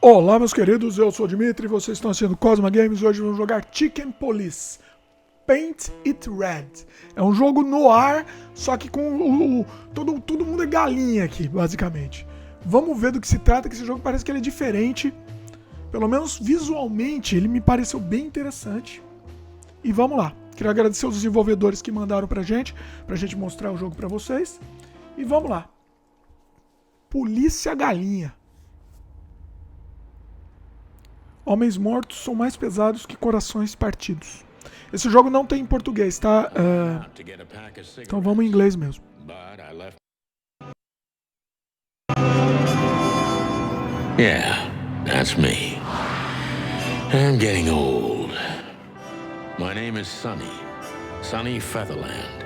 Olá meus queridos, eu sou o Dimitri e vocês estão assistindo Kozma Games. Hoje vamos jogar Chicken Police Paint It Red. É um jogo no ar, só que com todo mundo é galinha aqui, basicamente. Vamos ver do que se trata, que esse jogo parece que ele é diferente. Pelo menos visualmente ele me pareceu bem interessante. E vamos lá. Queria agradecer os desenvolvedores que mandaram pra gente mostrar o jogo pra vocês. E vamos lá. Polícia Galinha. Homens mortos são mais pesados que corações partidos. Esse jogo não tem em português, tá? Então vamos em inglês mesmo. Yeah, that's me. I'm getting old. My name is Sonny Featherland,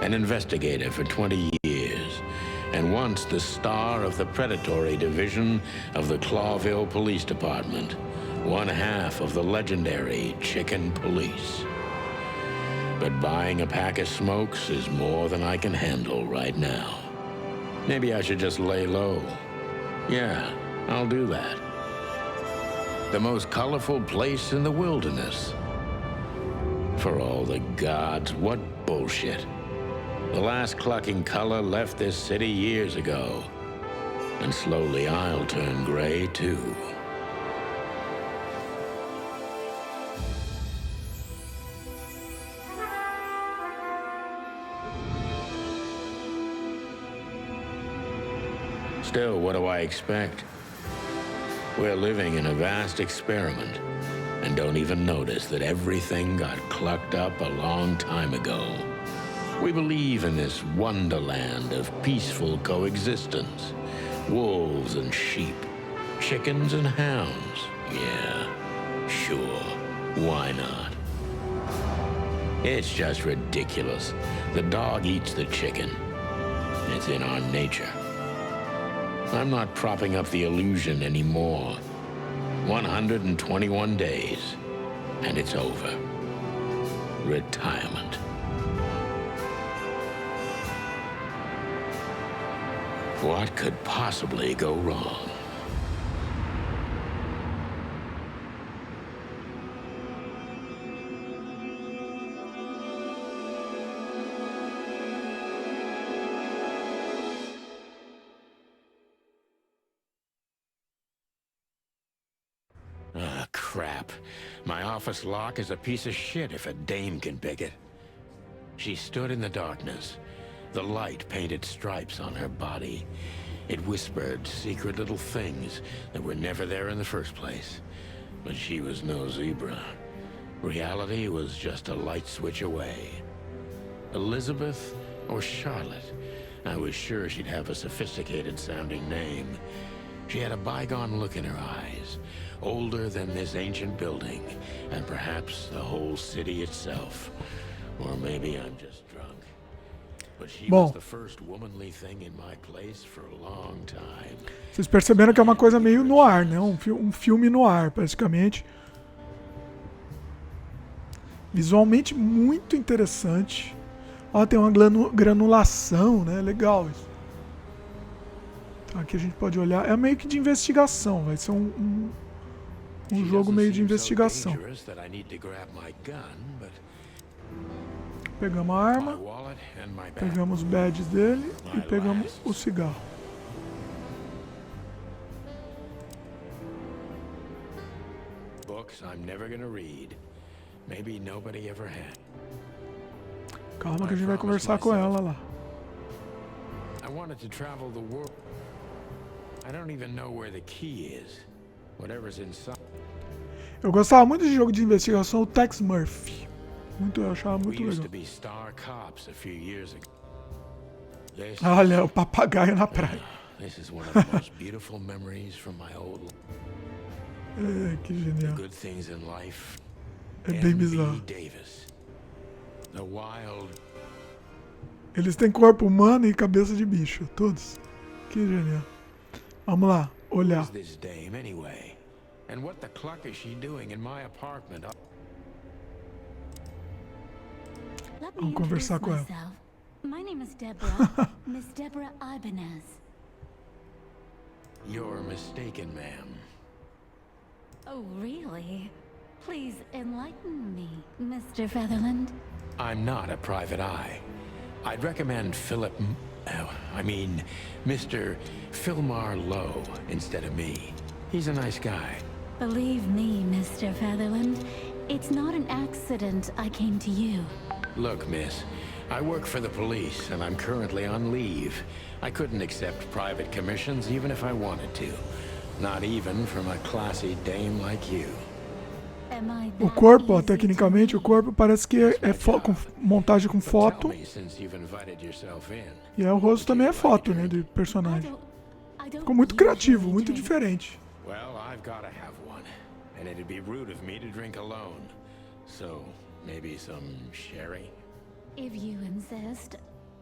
an investigator for 20 years, and once the star of the predatory division of the Clawville Police Department, one half of the legendary Chicken Police. But buying a pack of smokes is more than I can handle right now. Maybe I should just lay low. Yeah, I'll do that. The most colorful place in the wilderness. For all the gods, what bullshit. The last clucking color left this city years ago. And slowly I'll turn gray too. Still, what do I expect? We're living in a vast experiment, and don't even notice that everything got clucked up a long time ago. We believe in this wonderland of peaceful coexistence. Wolves and sheep, chickens and hounds. Yeah, sure, why not? It's just ridiculous. The dog eats the chicken. It's in our nature. I'm not propping up the illusion anymore. 121 days, and it's over. Retirement. What could possibly go wrong? Ah, crap. My office lock is a piece of shit if a dame can pick it. She stood in the darkness. The light painted stripes on her body. It whispered secret little things that were never there in the first place. But she was no zebra. Reality was just a light switch away. Elizabeth or Charlotte? I was sure she'd have a sophisticated-sounding name. She had a bygone look in her eyes, older than this ancient building, and perhaps the whole city itself. Or maybe I'm just drunk. But she was the first womanly thing in my place for a long time. Vocês perceberam que é uma coisa meio no ar, né? Um filme no ar, praticamente. Visualmente muito interessante. Ó, tem uma granulação, né? Legal isso. Então aqui a gente pode olhar. É meio que de investigação. Vai ser um jogo meio de investigação. Pegamos a arma, pegamos os badges dele e pegamos o cigarro. Calma que a gente vai conversar com ela lá. Eu gostava muito de jogo de investigação, o Tex Murphy. Eu achava muito legal. Olha, o papagaio na praia. É, que genial. É bem bizarro. Eles têm corpo humano e cabeça de bicho, todos. Que genial. Vamos lá, olhar. Vamos conversar com ela. My name is Deborah, Miss Deborah Ibanez. You're mistaken, ma'am. Oh, really? Please enlighten me, Mr. Featherland. I'm not a private eye. I'd recommend Mr. Philmar Lowe instead of me. He's a nice guy. Believe me, Mr. Featherland, it's not an accident I came to you. Look, miss, I work for the police, and I'm currently on leave. I couldn't accept private commissions even if I wanted to. Not even from a classy dame like you. Am I O that corpo, ó, easy tecnicamente, to o corpo parece que é com montagem com foto. Tell me, since you've invited yourself in. E aí o rosto também é foto, né, de personagem. I don't Ficou muito criativo, usually muito drink. diferente. Well, I've gotta have one. And it'd be rude of me to drink alone. So, maybe some sherry? If you insist.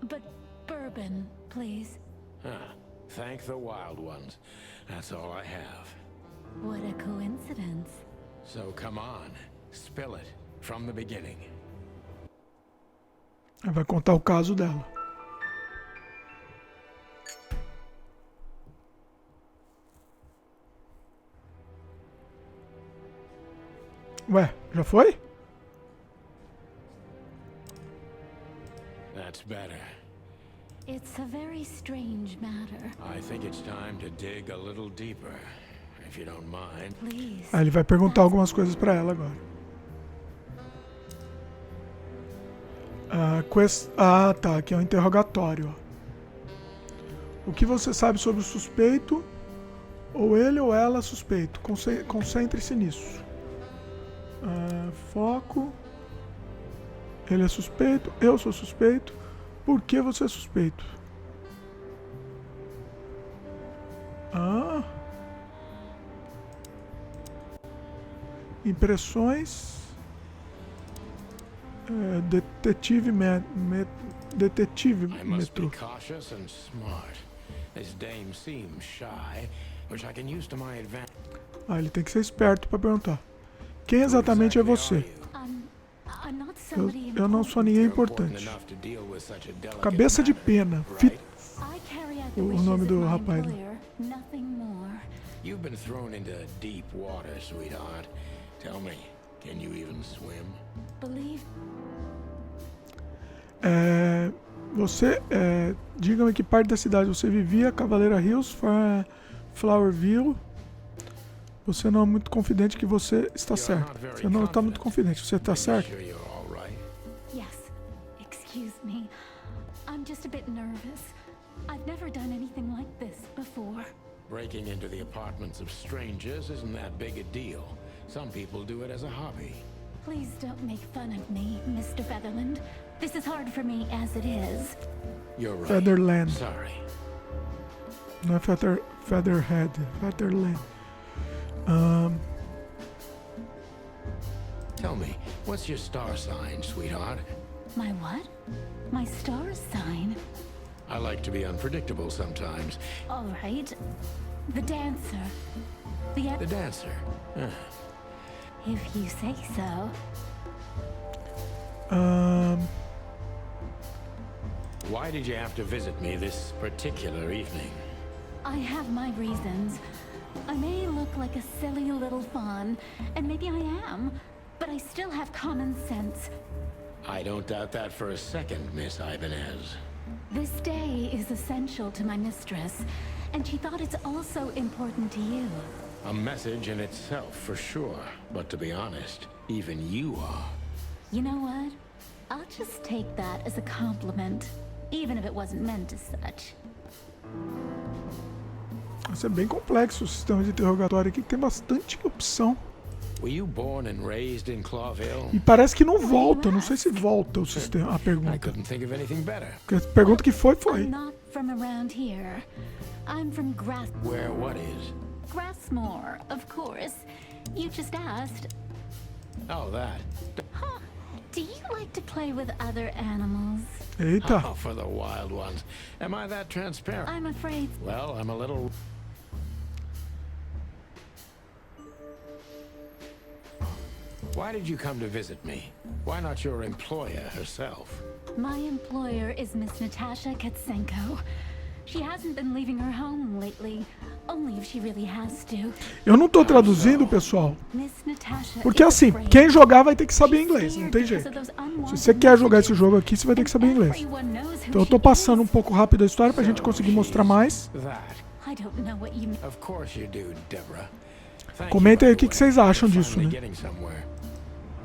But bourbon, please. Thank the wild ones. That's all I have. What a coincidence. So come on, spill it from the beginning. Aí vai contar o caso dela. Ué, já foi? That's better. It's a very strange matter. I think it's time to dig a little deeper, if you don't mind. Please. Aí ele vai perguntar algumas coisas pra ela agora. Tá, aqui é um interrogatório. Ó. O que você sabe sobre o suspeito? Ou ele ou ela suspeito? Concentre-se nisso. Foco. Ele é suspeito, eu sou suspeito. Por que você é suspeito? Impressões. Detetive I must be metrô. cautious and smart. This dame seems shy, which I can use to my advantage. Ele tem que ser esperto para perguntar. Quem exatamente é você? I'm not somebody Eu não sou ninguém importante. Cabeça de pena. I carry out the O wishes nome of do my rapaz. employer, nothing more. You've been thrown into deep water, sweetheart. Tell me, can you even swim? Believe Você, diga-me que parte da cidade você vivia, Cavaleira Hills, Flowerville. Você não é muito confidente que você está certo. Você não está muito confidente, você está certo? Sure you're all right? Yes. Excuse me. I'm just a bit nervous. I've never done anything like this before. Breaking into the apartments of strangers isn't that big a deal. Some people do it as a hobby. Please don't make fun of me, Mr. Featherland. This is hard for me as it is. You're right. Featherland. Sorry. Não é Featherhead, Featherland. Tell me, what's your star sign, sweetheart? My what? My star sign? I like to be unpredictable sometimes. All right. The dancer. The dancer. If you say so. Why did you have to visit me this particular evening? I have my reasons. I may look like a silly little fawn, and maybe I am, but I still have common sense. I don't doubt that for a second, Miss Ibanez. This day is essential to my mistress, and she thought it's also important to you. A message in itself, for sure. But to be honest, even you are. You know what? I'll just take that as a compliment, even if it wasn't meant as such. Isso é bem complexo o sistema de interrogatório aqui, que tem bastante opção. Were you born and raised in E Clawville? parece que não volta, não sei se volta o sistema, a I pergunta. couldn't think of anything better. Porque a pergunta que foi. I'm not from around here. I'm from Where what is? Grassmore, of course. You just asked. Oh, that. Huh. Do you like to play with other animals? Eita, Oh, for the wild ones. Am I that transparent? I'm afraid. Well, I'm a little... Why did you come to visit me? Why not your employer herself? My employer is Miss Natasha Katsenko. She hasn't been leaving her home lately. Only if she really has to. Eu não tô traduzindo, pessoal, Miss Natasha porque is assim, afraid. quem jogar vai ter que saber She's inglês, não scared tem because jeito. of those Se unwanted você quer jogar esse messages. jogo aqui, você vai ter que saber inglês. Everyone knows who Então eu she tô passando um is. pouco rápido a história pra gente conseguir mostrar mais. That. I don't know what you mean. Of course you do, Deborah. Thank Comenta you, aí by o the que way, vocês acham for disso, finally né? getting somewhere.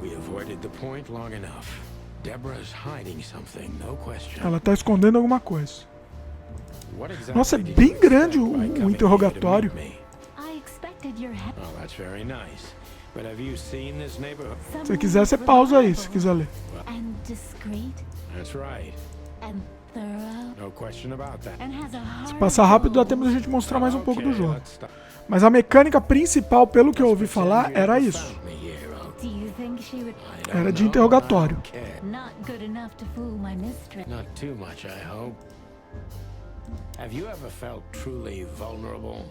We avoided the point long enough. Deborah's hiding something, no question. Ela tá escondendo alguma coisa. What exactly Nossa, é did bem you grande expect o by coming here to interrogatório. meet me? I expected your help. Oh, that's very nice. But have you seen this neighborhood? Se você quiser, você pausa aí, se quiser ler. And discreet That's right. and thorough No question about that. and has a heart. Se passar rápido, dá tempo da gente mostrar mais um pouco do jogo. Mas a mecânica principal, pelo que eu ouvi falar, era isso. Do you think she would Era de interrogatório. not good enough to fool my mistress? Not too much, I hope. Have you ever felt truly vulnerable?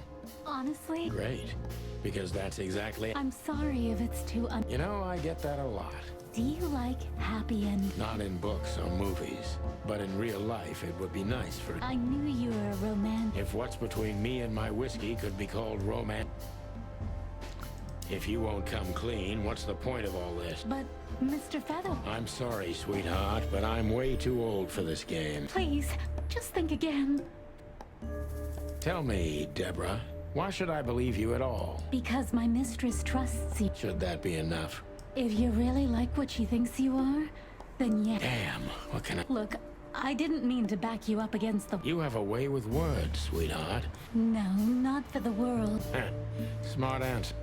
Honestly, Great. Because that's exactly... I'm sorry if it's too You know, I get that a lot. Do you like happy end? Not in books or movies. But in real life, it would be nice for... I knew you were a romantic. If what's between me and my whiskey could be called romance... If you won't come clean, what's the point of all this? But Mr. Feather, I'm sorry, sweetheart, but I'm way too old for this game. please, just think again. Tell me, Deborah, why should I believe you at all? Because my mistress trusts you. Should that be enough? If you really like what she thinks you are, then yes. Damn, what can I... Look, I didn't mean to back you up against the... You have a way with words, sweetheart. No, not for the world. Heh, smart answer.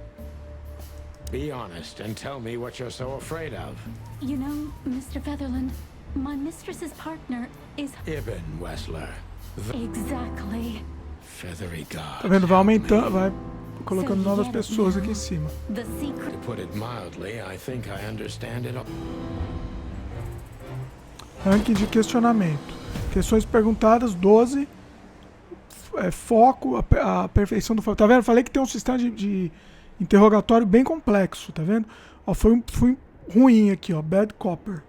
Be honest and tell me what you're so afraid of. You know, Mr. Featherland, my mistress's partner is... Ibn Wessler, the Exactly. feathery god. Tá vendo? Vai aumentando, vai colocando novas pessoas aqui em cima. The secret... To put it mildly, I think I understand it all. Ranking de questionamento. Questões perguntadas, 12. Foco, a perfeição do foco. Tá vendo? Falei que tem um sistema de interrogatório bem complexo, tá vendo? Ó, foi ruim aqui, ó. Bad Copper.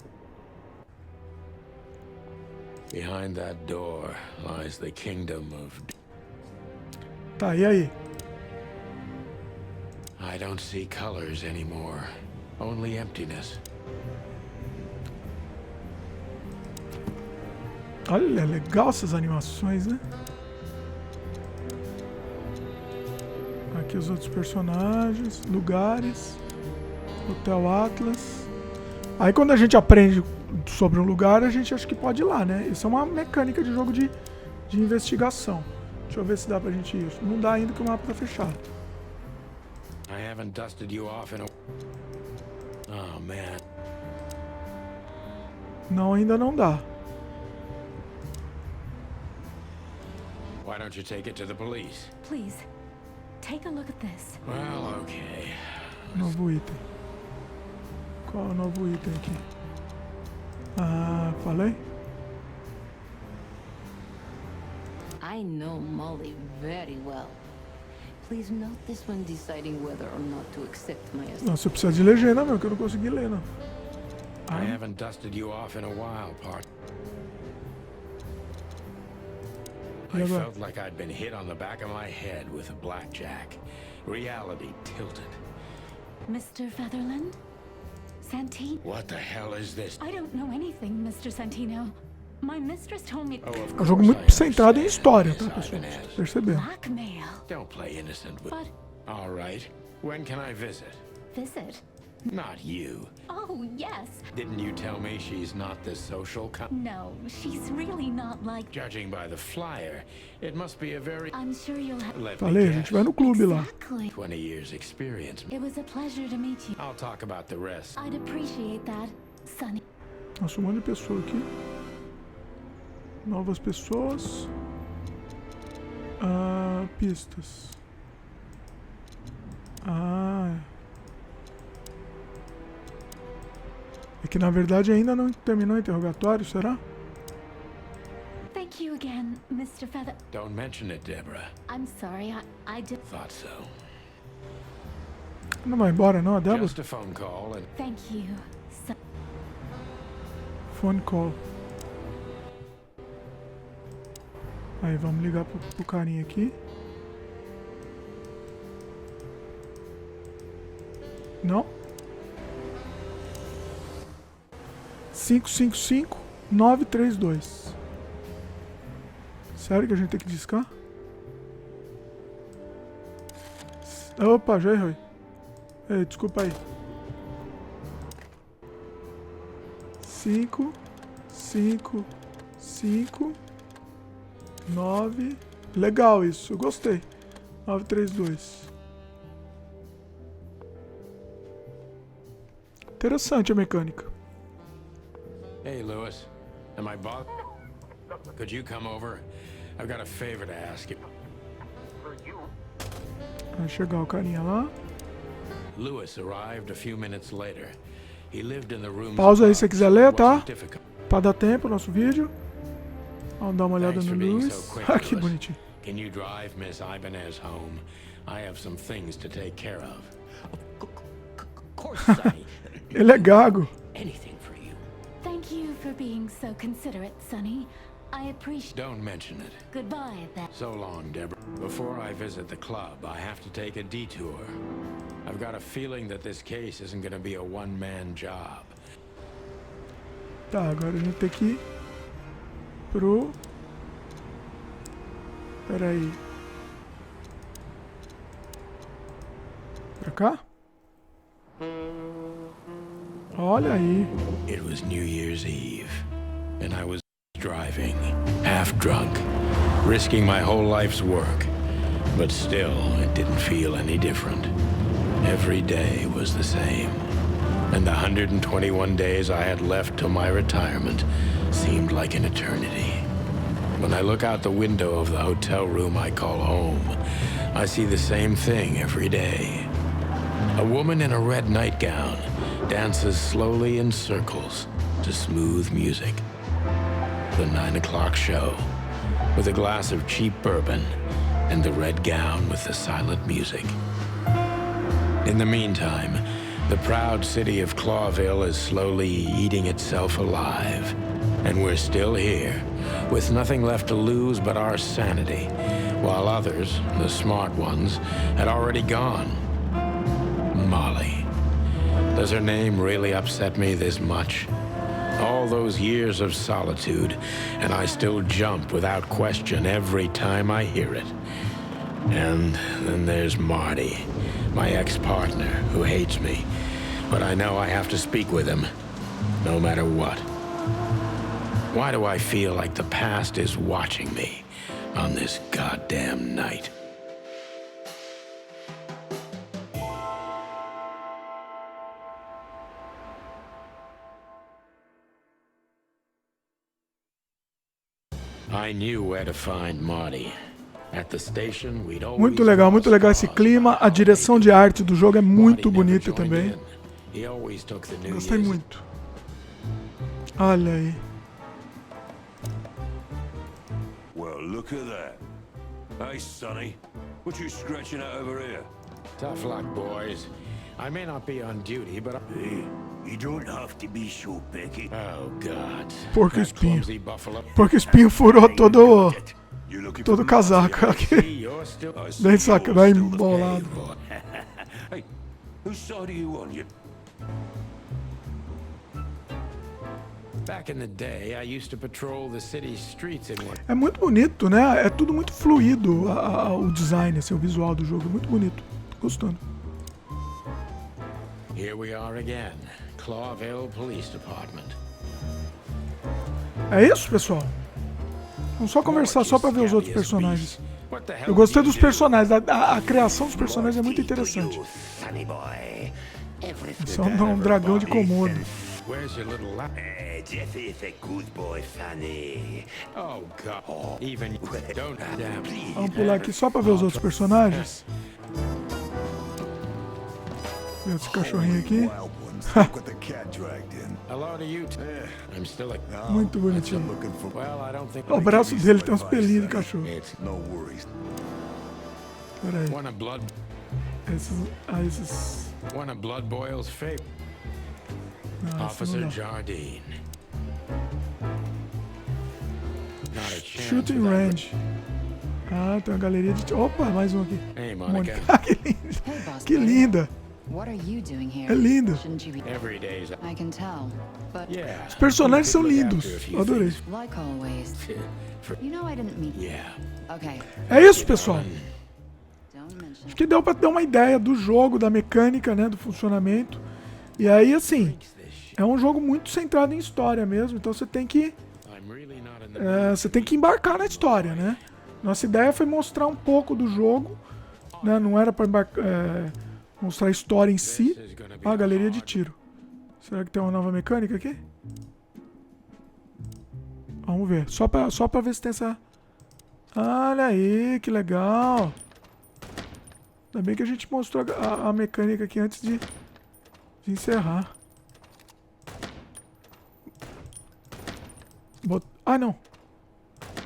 Behind that door lies the kingdom of... Tá, e aí? I don't see colors anymore. Only emptiness. Olha, legal essas animações, né? Aqui os outros personagens, lugares, Hotel Atlas. Aí quando a gente aprende sobre um lugar, a gente acha que pode ir lá, né? Isso é uma mecânica de jogo de investigação. Deixa eu ver se dá pra gente ir. Não dá ainda que o mapa tá fechado. I haven't dusted you off in a... Oh, man. Não, ainda não dá. Why don't you take it to the police? Please, take a look at this. Well, okay. Novo item. Qual é o novo item aqui? Ah, falei? I know Molly very well. Please note this when deciding whether or not to accept my assistance. Nossa, eu preciso de legenda, meu, que eu não consegui ler, não. I haven't dusted you off in a while, part. I agora? felt like I'd been hit on the back of my head with a blackjack. Reality tilted. Mr. Featherland? Santino? What the hell is this? I don't know anything, Mr. Santino. My mistress told me... Oh, of É um course jogo I muito centrado em understand. história, tá, Yes, pessoal? Ibanez. Vocês perceberam? Blackmail. Don't play innocent with... But All right. When can I visit? visit? Not you. Oh, yes. Didn't you tell me she's not this social No, she's really not like... Judging by the flyer, it must be a very... I'm sure you'll have... Let Falei, a me gente guess. vai no clube lá. Exactly. 20 years experience. It was a pleasure to meet you. I'll talk about the rest. I'd appreciate that, Sonny. Nossa, um monte de pessoa aqui. Novas pessoas. Ah, pistas. Ah. É que na verdade ainda não terminou o interrogatório, será? Thank you again, Mr. Feather... Don't mention it, Deborah. I'm sorry, I did... Thought so. Não vai embora não, a Débora? Just a phone call and... Thank you, son. Phone call. Aí, vamos ligar pro carinha aqui. Não? 555 932. Sério que a gente tem que discar? Opa, já errei. Ei, desculpa aí. 5, 5, 5, 9. Legal isso, eu gostei. 932. Interessante a mecânica. Hey, Lewis. Am I bothered? Could you come over? I've got a favor to ask you. Vai chegar o carinha lá. Lewis arrived a few minutes later. He lived in the room. Pausa aí se você quiser ler, tá? Pra dar tempo, nosso vídeo. Vamos dar uma olhada no Lewis. Ah, que bonitinho. Can you drive Miss Ibanez home? I have some things to take care of. Of course, Sonny. Ele é gago. Anything for you. Thank you for being so considerate, Sonny. I appreciate. Don't mention it. Goodbye, then. So long, Deborah. Before I visit the club, I have to take a detour. I've got a feeling that this case isn't going to be a one-man job. Tá, agora a gente tem que ir pro... Pera aí. Pra cá? Olha aí. It was New Year's Eve, and I was driving, half drunk, risking my whole life's work. But still, it didn't feel any different. Every day was the same. And the 121 days I had left till my retirement seemed like an eternity. When I look out the window of the hotel room I call home, I see the same thing every day. A woman in a red nightgown dances slowly in circles to smooth music. The 9 o'clock show, with a glass of cheap bourbon and the red gown with the silent music. In the meantime, the proud city of Clawville is slowly eating itself alive. And we're still here, with nothing left to lose but our sanity, while others, the smart ones, had already gone. Molly. Does her name really upset me this much? All those years of solitude, and I still jump without question every time I hear it. And then there's Marty, my ex-partner, who hates me. But I know I have to speak with him, no matter what. Why do I feel like the past is watching me on this goddamn night? I knew where to find Marty. At the station, we'd always Muito legal esse clima. A direção de arte do jogo é muito bonita também. Gostei muito. Olha aí. Well, look at that. Hey, Sonny, what you scratching at over here? Tough luck, boys. I may not be on duty, but Hey, you don't have to be so picky. oh God. Porco That espinho. clumsy buffalo. Porco espinho furou todo You looking o for casaco See, aqui. you're still Bem saca, bem embolado. Hey, whose side are you on? You back in the day. I used to patrol the city streets in one. É muito bonito, né? É tudo muito fluido, o design, assim, o visual do jogo. É muito bonito. Tô gostando. Here we are again, Clawville Police Department. É isso, pessoal? Vamos só conversar só pra ver os outros personagens. What the hell Eu gostei did dos you do? personagens. A criação dos personagens é muito interessante. funny boy. Esse é um dragão de Komodo. Where's your little lap? Jeffy is a good boy, funny. Oh God! Even you don't damn. Vamos pular aqui só pra ver os outros personagens. Ver esse cachorrinho aqui. Wild ones. Look what the cat dragged in. Hello to you. I'm still a. Muito bonitinho. Looking for Well, I don't think. O braço dele tem uns pelinhos de cachorro. It's no worries. Pera aí. one of blood. Esses... One of Blood Boyle's favorite. Não, esse não Officer dá. Jardine. Not a chance. Shooting without- range. Ah, tem uma galeria de... Opa, mais um aqui. Hey, Mônica. Monica. Ah, que linda. Hey, boss Que buddy. linda. What are you doing here? É lindo. Shouldn't you be? Every day's. I can tell, but Yeah. Os personagens são Look lindos. after a few Eu adorei. things. like always. You know I didn't mean. Yeah. Okay. É isso, pessoal. Don't mention. Acho que deu pra ter uma ideia do jogo, da mecânica, né? Do funcionamento. E aí, assim, é um jogo muito centrado em história mesmo. Então você tem que... I'm really not in the você tem que embarcar na história, né? Nossa ideia foi mostrar um pouco do jogo, né? Não era pra mostrar a história em si. Ah, a galeria de tiro. Será que tem uma nova mecânica aqui? Vamos ver. Só pra ver se tem essa... Olha aí, que legal. Ainda bem que a gente mostrou a mecânica aqui antes de encerrar. Ah, não.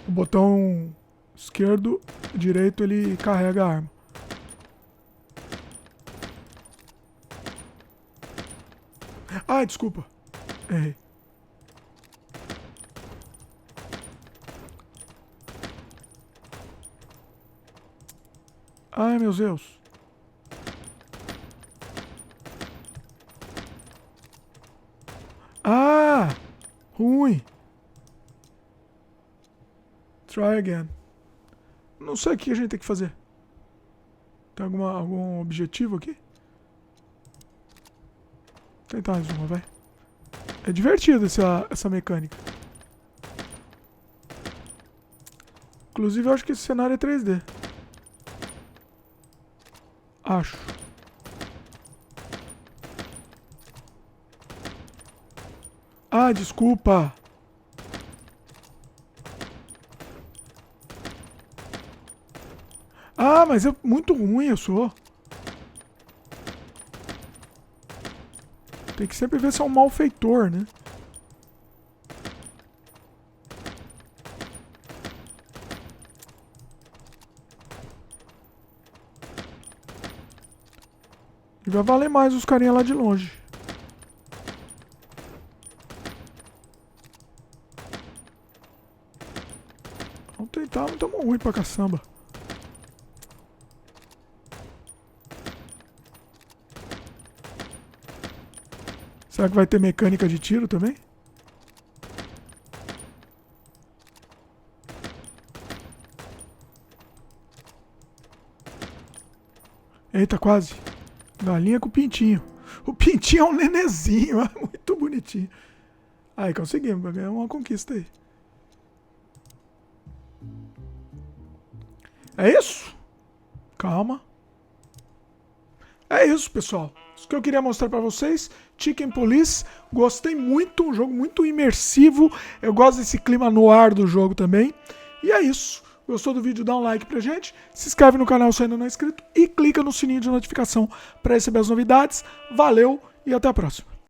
O botão esquerdo, direito, ele carrega a arma. Ai, desculpa. Errei. Ai, meu Deus. Ah! Ruim. Try again. Não sei o que a gente tem que fazer. Tem algum objetivo aqui? Vou tentar mais uma, vai. É divertido essa mecânica. Inclusive, eu acho que esse cenário é 3D. Acho. Ah, desculpa. Ah, mas é muito ruim eu sou. Tem que sempre ver se é um malfeitor, né? E vai valer mais os carinha lá de longe. Vamos tentar, não estamos ruim pra caçamba. Será que vai ter mecânica de tiro também? Eita, quase. Galinha com pintinho. O pintinho é um nenezinho, é muito bonitinho. Aí, conseguimos, ganhar uma conquista aí. É isso? Calma. É isso, pessoal. Isso que eu queria mostrar pra vocês. Chicken Police. Gostei muito. Um jogo muito imersivo. Eu gosto desse clima no ar do jogo também. E é isso. Gostou do vídeo? Dá um like pra gente. Se inscreve no canal se ainda não é inscrito. E clica no sininho de notificação pra receber as novidades. Valeu e até a próxima.